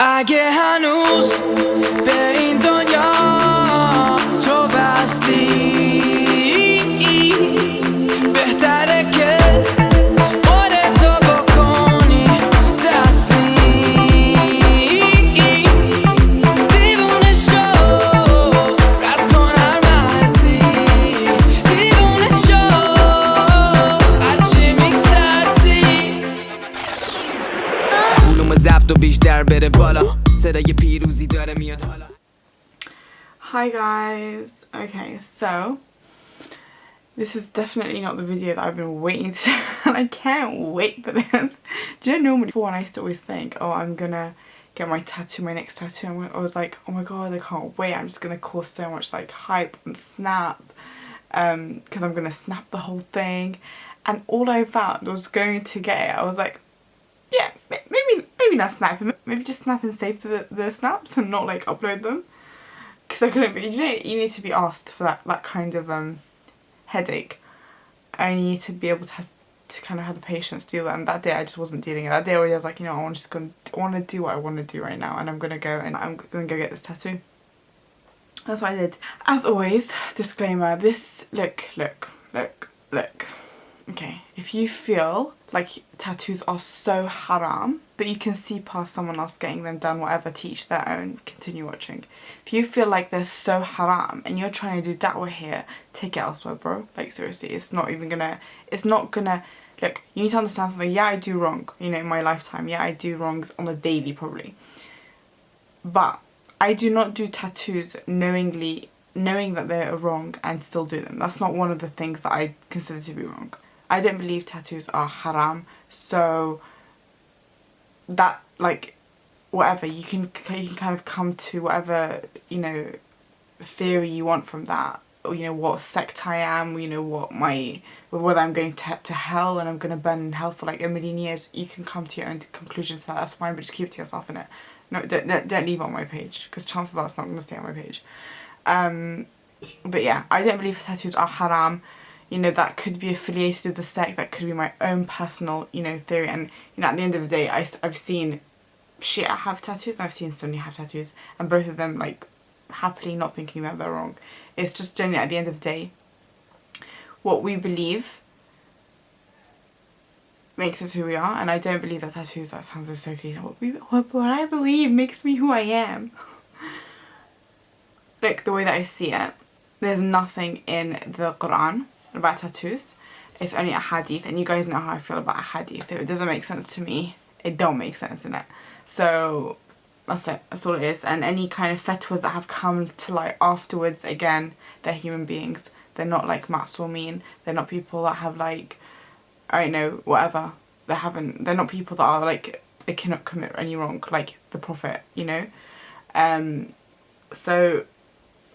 اگه هنوز به این دنیا تو وصلی بهتره که خودتو بکنی تسلیم دیوونه شو رد کن هر مرزی دیوونه شو از چی میترسی علوم ضبط و بیشتر بره بالا صدای پیروزی داره میاد حالا. Hi guys. Okay, so this is definitely not the video that I've been waiting to do, and I can't wait for this. Do you know, normally before, when I used to always think, oh, I'm gonna get my tattoo, my next tattoo, I was like, oh my god, I can't wait, I'm just gonna cause so much like hype and snap, because I'm gonna snap the whole thing. And all I found was going to get it. I was like, yeah, maybe not snap him, maybe just snap and save the snaps and not like upload them. Because I couldn't be, you know, you need to be asked for that kind of headache, and you need to be able to kind of have the patience to do that. And that day I just wasn't dealing it. That day I was like, you know, I want to do what I want to do right now, and I'm gonna go get this tattoo. That's what I did. As always, disclaimer, this look. Okay, if you feel like tattoos are so haram, but you can see past someone else getting them done, whatever, teach their own, continue watching. If you feel like they're so haram and you're trying to do da'wah here, take it elsewhere, bro. Like, seriously, it's not gonna, look, you need to understand something. Yeah, I do wrong, you know, in my lifetime. Yeah, I do wrongs on a daily, probably. But I do not do tattoos knowing that they're wrong and still do them. That's not one of the things that I consider to be wrong. I don't believe tattoos are haram, so that, like, whatever, you can kind of come to whatever, you know, theory you want from that, or, you know, what sect I am, you know, whether I'm going to hell and I'm going to burn in hell for like a million years. You can come to your own conclusions to that, that's fine, but just keep it to yourself, innit? No, don't leave it on my page, because chances are it's not going to stay on my page. But yeah, I don't believe tattoos are haram. You know, that could be affiliated with the sect, that could be my own personal, you know, theory. And, you know, at the end of the day, I've seen Shia have tattoos and I've seen Sunni have tattoos, and both of them, like, happily not thinking that they're wrong. It's just generally, at the end of the day, what we believe makes us who we are, and I don't believe that tattoos, that sounds so cliche, what I believe makes me who I am. Like, the way that I see it, there's nothing in the Quran about tattoos. It's only a hadith, and you guys know how I feel about a hadith. If it doesn't make sense to me, it don't make sense, innit? So that's it, that's all it is. And any kind of fatwas that have come to light afterwards, again, they're human beings. They're not like ma'sumin. They're not people that have, like, I don't know, whatever. They're not people that are like, they cannot commit any wrong, like the Prophet, you know? So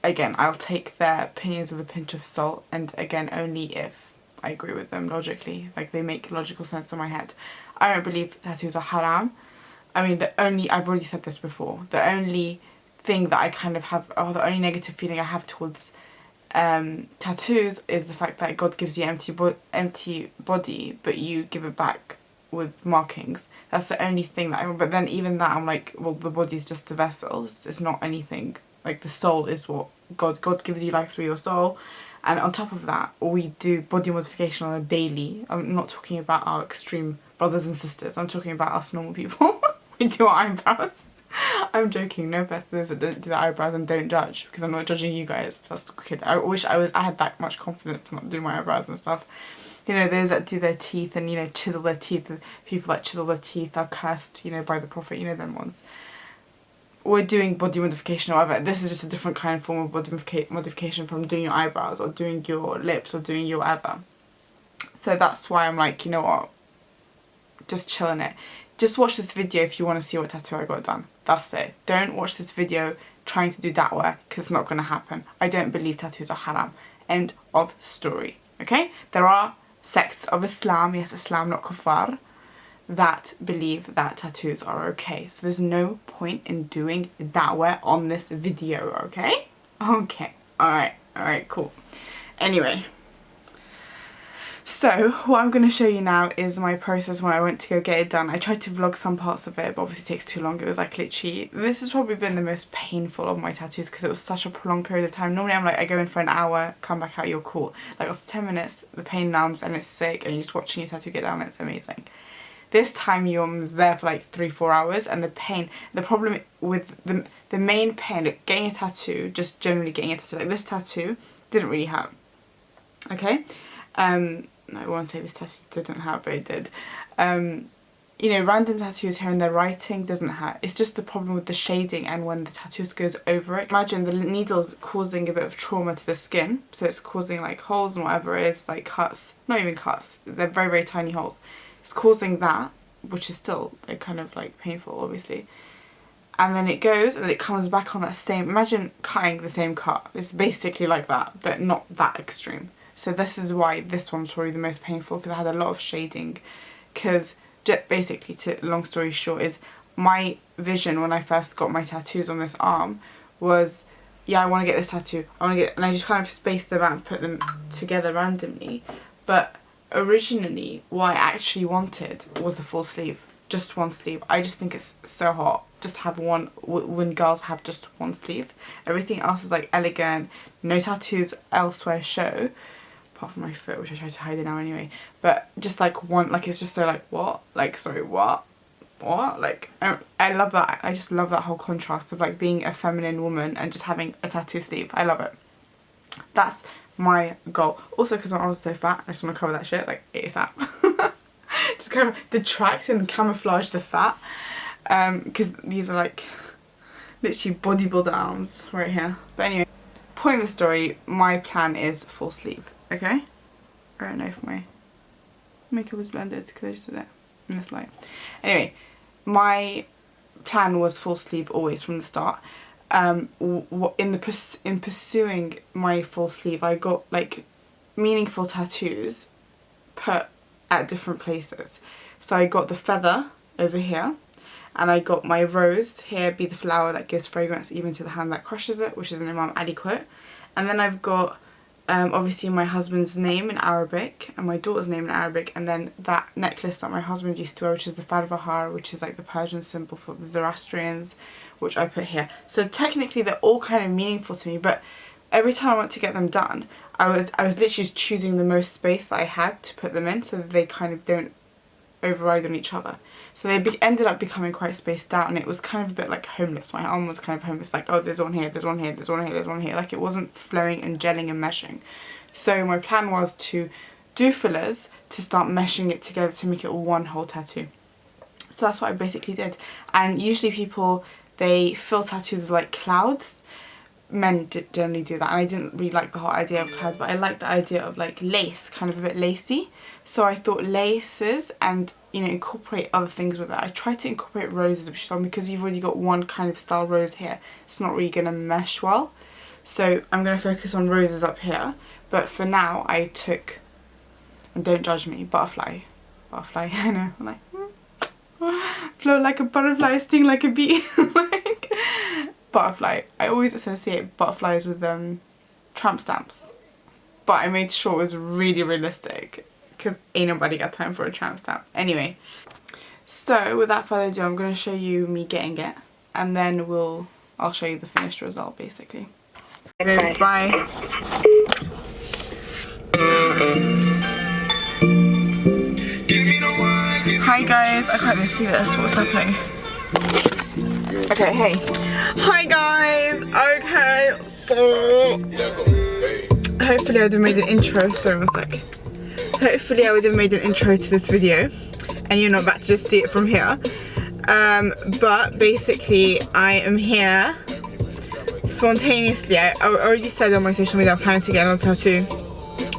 again, I'll take their opinions with a pinch of salt, and again, only if I agree with them logically, like they make logical sense in my head. I don't believe tattoos are haram. I mean, I've already said this before, the only thing that I kind of have, or the only negative feeling I have towards tattoos is the fact that God gives you empty body, but you give it back with markings. That's the only thing that but then even that, I'm like, well, the body's just a vessel, it's not anything. Like, the soul is what God gives you life through your soul. And on top of that, we do body modification on a daily. I'm not talking about our extreme brothers and sisters, I'm talking about us normal people. We do our eyebrows. I'm joking, no offense to those that don't do the eyebrows, and don't judge, because I'm not judging you guys. That's the kid. I wish I had that much confidence to not do my eyebrows and stuff. You know, those that do their teeth and, you know, chisel their teeth, the people that chisel their teeth are cursed, you know, by the Prophet, you know, them ones. We're doing body modification or whatever. This is just a different kind of form of body modification from doing your eyebrows or doing your lips or doing your whatever. So that's why I'm like, you know what, just chilling it. Just watch this video if you want to see what tattoo I got done. That's it. Don't watch this video trying to do da'wah, because it's not going to happen. I don't believe tattoos are haram. End of story. Okay? There are sects of Islam, yes, Islam, not kuffar, that believe that tattoos are okay. So there's no point in doing da'wah on this video, okay? Okay. Alright, cool. Anyway. So what I'm going to show you now is my process when I went to go get it done. I tried to vlog some parts of it, but obviously it takes too long. It was like literally, this has probably been the most painful of my tattoos because it was such a prolonged period of time. Normally I'm like, I go in for an hour, come back out, you're cool. Like after 10 minutes, the pain numbs and it's sick and you're just watching your tattoo get done, it's amazing. This time you was there for like 3-4 hours and the pain, the problem with the main pain, like getting a tattoo, just generally getting a tattoo, like this tattoo didn't really hurt. Okay? No, I won't say this tattoo didn't hurt, but it did. You know, random tattoos here and there, writing doesn't hurt. It's just the problem with the shading and when the tattooist goes over it. Imagine the needle's causing a bit of trauma to the skin, so it's causing like holes and whatever it is, like cuts. Not even cuts, they're very, very tiny holes. It's causing that, which is still like, kind of like painful, obviously. And then it goes and then it comes back on that same, imagine cutting the same cut. It's basically like that, but not that extreme. So this is why this one's probably the most painful, because I had a lot of shading. Because basically, to long story short, is my vision when I first got my tattoos on this arm was, yeah, I want to get this tattoo. And I just kind of spaced them out and put them together randomly. But originally, what I actually wanted was a full sleeve, just one sleeve. I just think it's so hot. Just have one, when girls have just one sleeve. Everything else is like elegant, no tattoos elsewhere show. Apart from my foot, which I try to hide it now anyway, but just like one, like it's just so like, what, like, sorry, what, like, I love that. I just love that whole contrast of like being a feminine woman and just having a tattoo sleeve. I love it. That's my goal. Also because my arms are so fat, I just want to cover that shit like ASAP. Just kind of detract and camouflage the fat, because these are like literally bodybuilder arms right here. But anyway, point of the story, my plan is full sleeve. Okay, I don't know if my makeup was blended because I just did it in this light. Anyway, my plan was full sleeve always from the start. In pursuing my full sleeve, I got like meaningful tattoos put at different places. So I got the feather over here, and I got my rose here, be the flower that gives fragrance even to the hand that crushes it, which is an Imam Ali quote. And then I've got obviously my husband's name in Arabic and my daughter's name in Arabic, and then that necklace that my husband used to wear, which is the Farvahar, which is like the Persian symbol for the Zoroastrians, which I put here. So technically they're all kind of meaningful to me, but every time I went to get them done, I was literally just choosing the most space that I had to put them in so that they kind of don't override on each other. So they ended up becoming quite spaced out, and it was kind of a bit like homeless. My arm was kind of homeless, like, oh, there's one here, there's one here, there's one here, there's one here. Like it wasn't flowing and gelling and meshing. So my plan was to do fillers to start meshing it together to make it one whole tattoo. So that's what I basically did. And usually people, they fill tattoos with like clouds. Men generally do that, and I didn't really like the whole idea of clouds, but I like the idea of like lace, kind of a bit lacy. So I thought laces and, you know, incorporate other things with it. I tried to incorporate roses, which is on, because you've already got one kind of style rose here, it's not really going to mesh well. So I'm going to focus on roses up here. But for now I took, and don't judge me, butterfly, I know, I'm like, flow like a butterfly, sting like a bee. Like, butterfly. I always associate butterflies with tramp stamps, but I made sure it was really realistic because ain't nobody got time for a tramp stamp. Anyway, so without further ado, I'm going to show you me getting it, and then I'll show you the finished result basically. Guys, bye. Hi guys, I can't even see this, what's happening? Okay, hey. Hi guys! Okay, so hopefully I would have made an intro, sorry one sec. Hopefully I would have made an intro to this video and you're not about to just see it from here. But basically I am here spontaneously. I already said on my social media I'm planning to get another tattoo.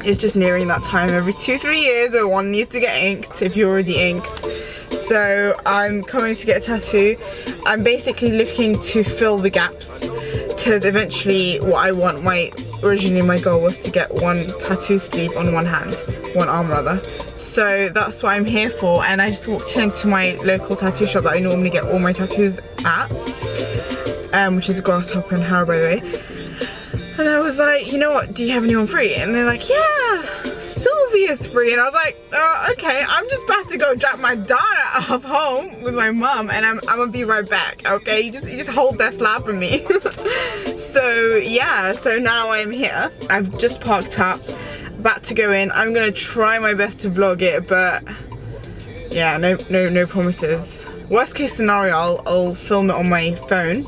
It's just nearing that time every 2-3 years where one needs to get inked if you're already inked. So I'm coming to get a tattoo. I'm basically looking to fill the gaps because eventually what I want, originally my goal was to get one tattoo sleeve on one hand, one arm rather. So that's what I'm here for, and I just walked into my local tattoo shop that I normally get all my tattoos at, which is a Grasshopper in Harrow, by the way. And I was like, you know what, do you have anyone free? And they're like, yeah, silver movie is free. And I was like, oh, okay, I'm just about to go drop my daughter off home with my mom, and I'm gonna be right back, okay? You just hold that slap for me. So yeah, so now I'm here. I've just parked up, about to go in. I'm gonna try my best to vlog it, but yeah, no promises. Worst case scenario, I'll film it on my phone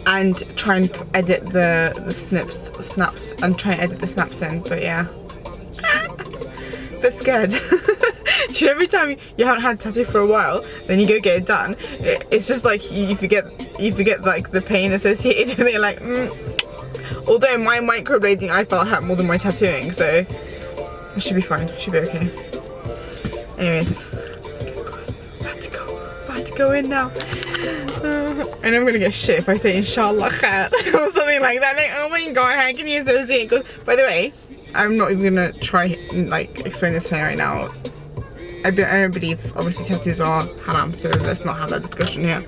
and try and edit the snaps and try and edit the snaps in, but yeah. Bit scared. You know, every time you haven't had a tattoo for a while, then you go get it done, it's just like you forget like the pain associated with it, like although my microblading I felt hurt more than my tattooing, so it should be fine, it should be okay. Anyways, fingers crossed. About to go in now. And I'm gonna get shit if I say inshallah khair or something like that. Like, oh my god, how can you associate? By the way, I'm not even gonna try like explain this to you right now. I don't believe obviously tattoos are haram, so let's not have that discussion here.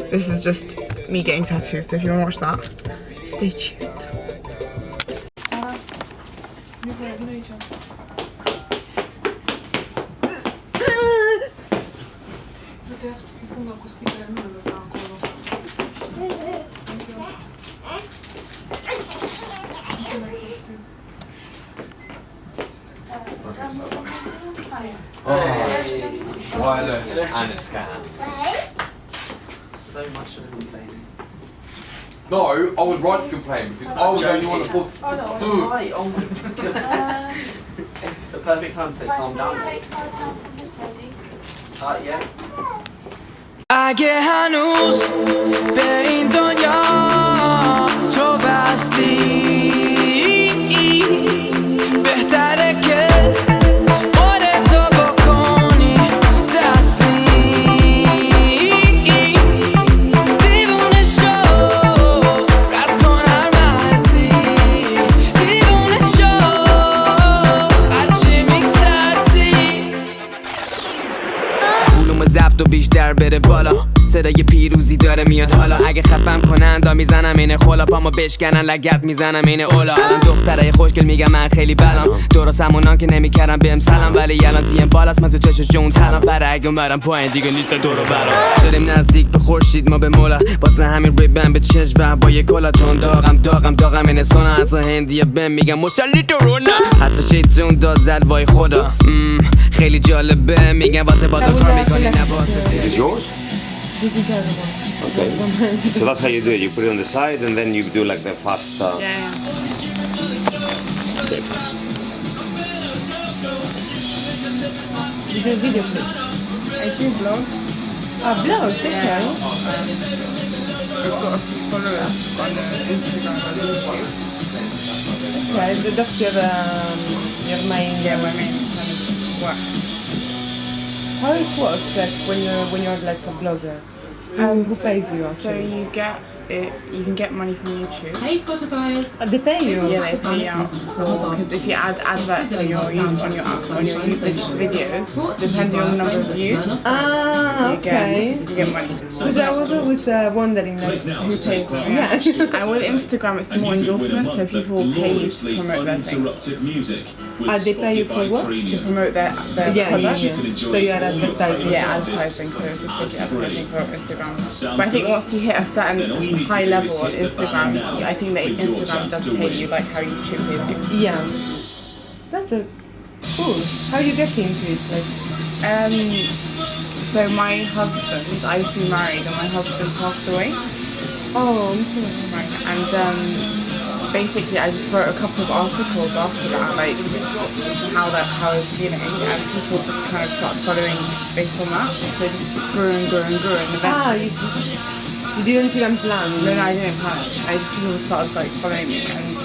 This is just me getting tattoos, so if you wanna watch that, stay tuned. Wireless and a scan. So much of complaining. No, I was right to complain because I was the only one that put. Right, oh my god. The perfect time to say calm down. Yeah. اگه هنوز به این دنیا تو وصلی بهتره که خودتو بکنی تسلیم دیوونه شو رد کن هر مرزی دیوونه شو از چی میترسی علوم ضبط و بیشتر بره بالا صدای پیروزی داره میاد حالا اگه خفم کنن میزنم اینه خلا پامو بشکنن لگت میزنم اینه اولا الان دخترای خوشگل میگم من خیلی بلام درست همونان که نمیکردم بهم سلام ولی الان تیم بالاست من تو چشش جون سلام برای برم پایین دیگه نیست دورو برام شدیم نزدیک به خورشید ما به مولا واسه همین ریبن به چش و با یه کلا چون داغم اینه سونا حتی هندیه بهم میگم مشلی تو رو نه حتی شیطون داد زد وای خدا خیلی جالبه میگم واسه با تو کار میکنی نه واسه Is this yours? This is everyone. Okay. So that's how you do it. You put it on the side and then you do like the fast. Yeah. Okay. You do video clips? I do vlogs. Vlogs? Okay. Yeah. I've got a few followers on Instagram and YouTube. Okay, that's your main... Yeah, my main kind of work. How it works, like when you're like a blogger? Who pays you actually? So you can get money from YouTube. Hey Spotifyers! They pay you? Yeah, they pay you out. Because if you add adverts on your YouTube videos, depending on the number of views, you get money. Because I was always wondering like, who pays me. Yeah. And with Instagram it's more endorsement, so people pay you to promote their things. They pay you for what? To promote their product. So you are advertising? Yeah, advertising. So it's just basically advertising for Instagram. But I think once you hit a certain high level on Instagram, I think that Instagram does pay you like how YouTube pays you. Yeah. That's cool. How do you get into it? Like, so my husband, I used to be married and my husband passed away. Oh, I'm sorry. And basically I just wrote a couple of articles after that, like how I was feeling, and people just kind of started following based on that. So it just grew and eventually. You didn't even plan? No, I didn't plan it. People started like following me, and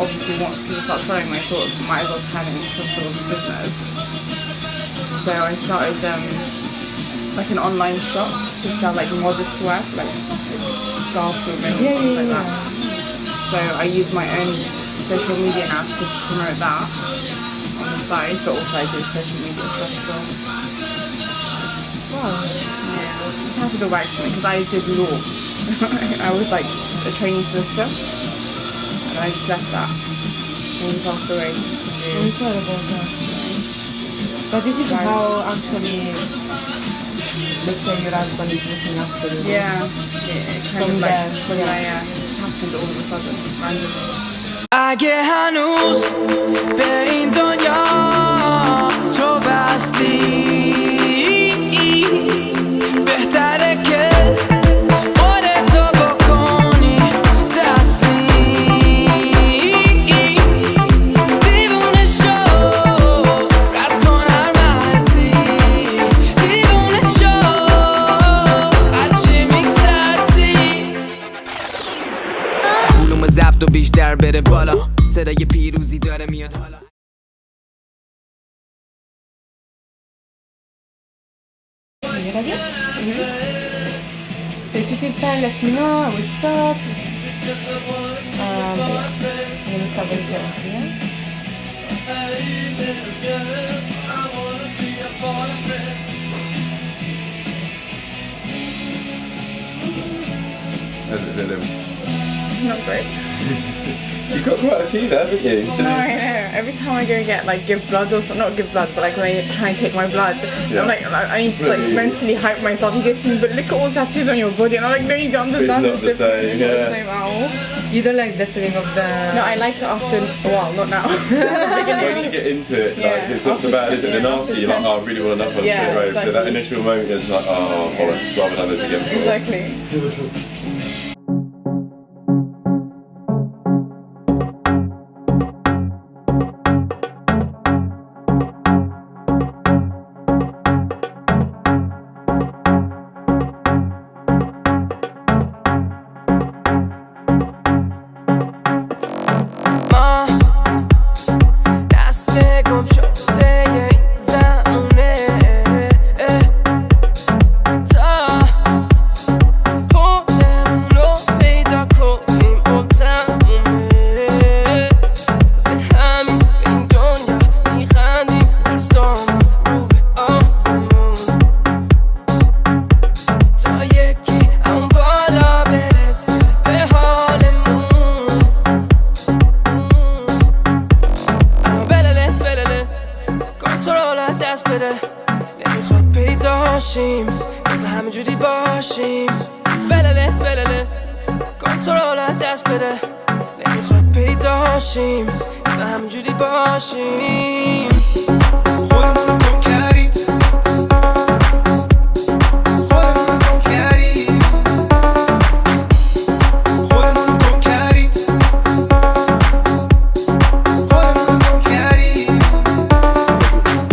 obviously once people started following me, I thought I might as well turn it into some sort of business. So I started like an online shop to sell like modest wear, like scarf and things like that. So I use my own social media app to promote that on the side, but also I do social media stuff as well. Wow. Yeah, just have to go back to me because I did law. I was like a training solicitor, and I just left that when he passed away. I'm sorry about that. But this is how actually, let's say your husband is looking after you. Yeah, kind of like, yeah. It just happened all of a sudden, randomly. اگه هنوز به این دنیا تو وصلی بهتره که خودتو بکنی تسلیم دیوونه شو رد کن هر مرزی دیوونه شو از چی میترسی علوم ضبط و بیشتر بره بالا صدای پیروزی داره میاد حالا So if you feel fine, let me know. I will stop. I'm gonna stop right there. Yeah. Not great. You've got quite a few there, haven't you? So No, I know. Every time I go and get like give blood or not give blood, but like when I try and take my blood, Yeah. I'm like I need to like Really? mentally hype myself and get things. But look at all the tattoos on your body, and I'm like, no, you don't understand. It's not the different. same, It's not the yeah. same at all. You don't like the feeling of the... No, I like it after. Well, not now. when you get into it, like, Yeah. it's not so bad, is it? Then after you're like, oh, I really want to knock on Yeah, the road. But that exactly. initial moment is like, oh, bollocks, rather than this again. Exactly. ما دست گم شده این زمونه تا خودمون رو پیدا کنیم و تمومه واسه همین به این دنیا میخندیم دستامون رو به آسمون تا یکی اون بالا برسه به حالمون اما بلله کنترل از دست بده نمیخواد پیدا شیم مثل همینجوری باشیم بلله کنترل از دست بده نمیخواد پیدا شیم مثل همینجوری باشیم خودمون رو کردیم خودمون رو کردیم خودمون رو کردیم خودمون رو کردیم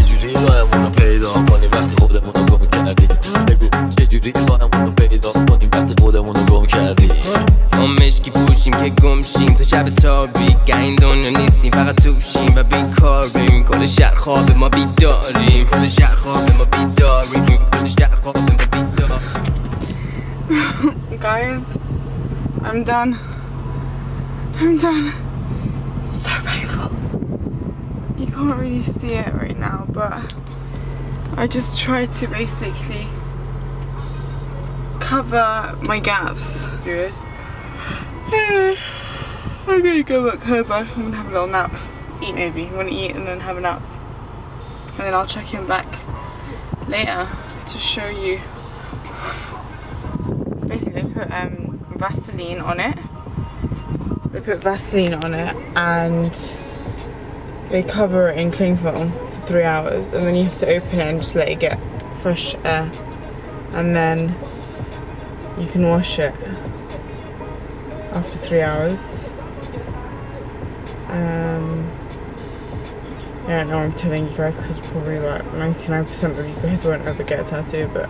چجوری راهمون رو پیدا کنیم وقتی خودمون رو گم کردیم بگو چجوری راهمون رو پیدا کنیم وقتی خودمون رو گم کردیم ما مشکی پوشیم که گمشیم تو شب تاریک این دنیا نیستیم فقط توشیم و بیکاریم کل شهر خواب ما بیداریم کل شهر خواب ما بیداریم کل شهر خواب ما بیداریم Guys, I'm done. I'm done. So painful. You can't really see it right now, but I just tried to basically cover my gaps. Good. I'm gonna go back home. I'm gonna have a little nap. Eat maybe. I'm gonna eat and then have a nap. And then I'll check in back later to show you. Basically, they put Vaseline on it. They put Vaseline on it and they cover it in cling film for 3 hours, and then you have to open it and just let it get fresh air, and then you can wash it after 3 hours. I don't know what I'm telling you guys because probably like 99% of you guys won't ever get a tattoo, but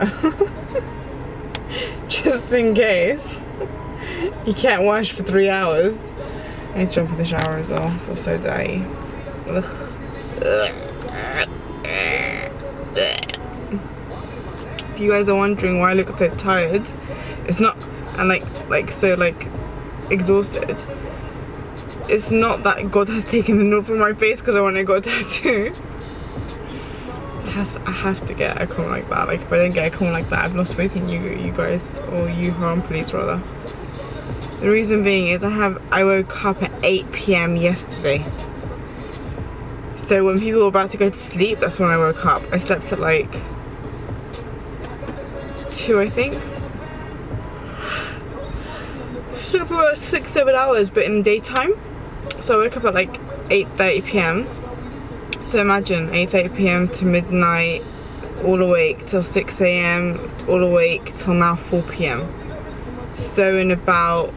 just in case you can't wash for 3 hours. I need to jump in the shower as well. I feel so dirty. Ugh. If you guys are wondering why I look so tired, it's not, and like so like exhausted. It's not that God has taken the nail from my face because I want to go a tattoo. I have to get a comb like that. Like if I don't get a comb like that, I've lost faith in you guys, or you harm police rather. The reason being is I woke up at 8 PM yesterday. So when people were about to go to sleep, that's when I woke up. I slept at like 2, I think. Slept for about 6-7 hours, but in daytime. So I woke up at like 8:30 p.m. So imagine 8:30 p.m. to midnight, all awake till 6 a.m, all awake till now 4 p.m. So in about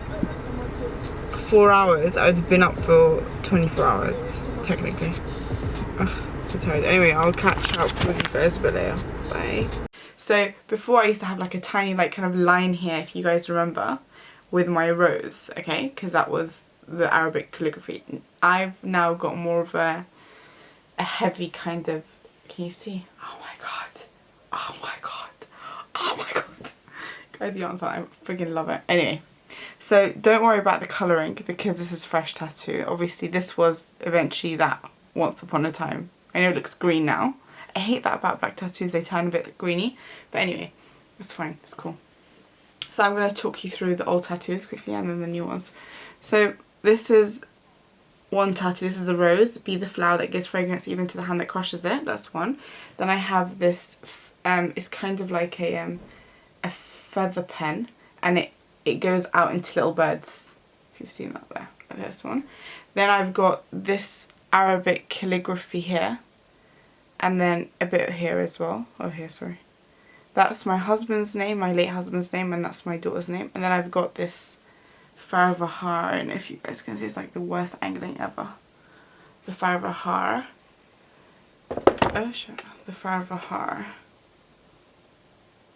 4 hours, I would have been up for 24 hours, technically. Ugh, so tired. Anyway, I'll catch up with you guys a bit later. Bye. So before I used to have like a tiny like kind of line here, if you guys remember, with my rose, okay? Because that was the Arabic calligraphy. I've now got more of a heavy kind of, can you see? Oh my god. Oh my god. Oh my god. Guys, you understand? I freaking love it. Anyway, so don't worry about the colouring because this is fresh tattoo. Obviously this was eventually that once upon a time. I know it looks green now. I hate that about black tattoos, they turn a bit greeny. But anyway, it's fine, it's cool. So I'm going to talk you through the old tattoos quickly and then the new ones. So this is one tattoo. This is the rose. Be the flower that gives fragrance even to the hand that crushes it. That's one. Then I have this, it's kind of like a feather pen. And it goes out into little birds. If you've seen that there. This one. Then I've got this Arabic calligraphy here. And then a bit here as well. Oh, here, sorry. That's my husband's name, my late husband's name, and that's my daughter's name. And then I've got this Farvahar, and if you guys can see, it's like the worst angling ever. The Farvahar. Oh shit. The Farvahar.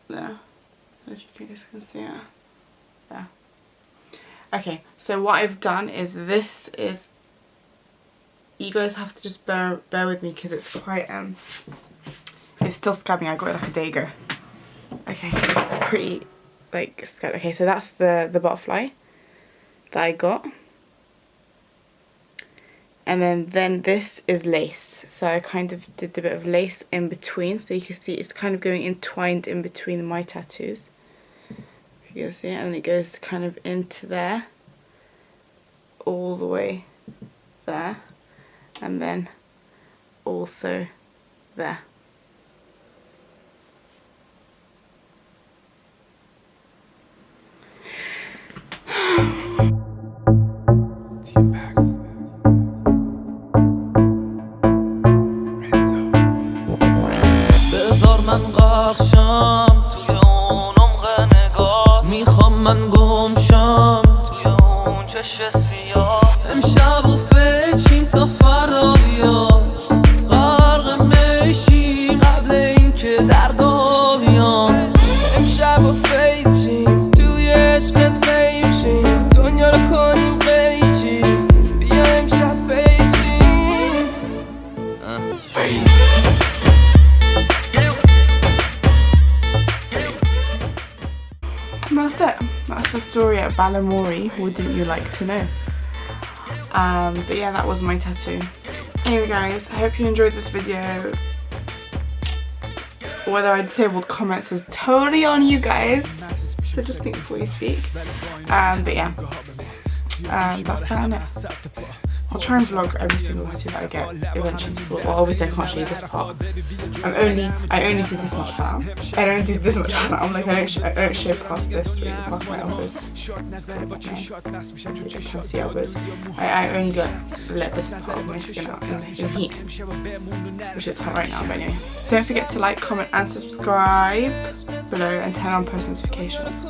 There. If you guys can see it. There. Okay, so what I've done is this is, you guys have to just bear with me because it's quite it's still scabbing. I got it like a day ago. Okay, this is pretty like scabbed. Okay, so that's the butterfly that I got, and then this is lace. So I kind of did a bit of lace in between, so you can see it's kind of going entwined in between my tattoos. If you guys see it, and it goes kind of into there, all the way there. And then also there. بذار من غرق شم توی اون عمق نگاه میخوام من گم شم توی اون چش سیاه امشب و فکریم تا فردا بیاد غرق میشی قبل اینکه دردا بیان امشب و فکریم توی عشقت غیب شیم دنیا رو کنیم قیچی بیا امشب پیچیم And that's it. That's the story at Balamori. Wouldn't you like to know? But yeah, that was my tattoo. Anyway guys, I hope you enjoyed this video. Whether I disabled comments is totally on you guys, so just think before you speak. But yeah, that's that, innit? I'll try and vlog every single tattoo that I get eventually. Well, obviously I can't show you this part. I only do this much part. I don't do this much part. I'm like, I don't show past this, really, past my elbows. You can't see elbows. I only let this part of my skin out in heat, which is hot right now. But anyway, don't forget to like, comment, and subscribe below, and turn on post notifications.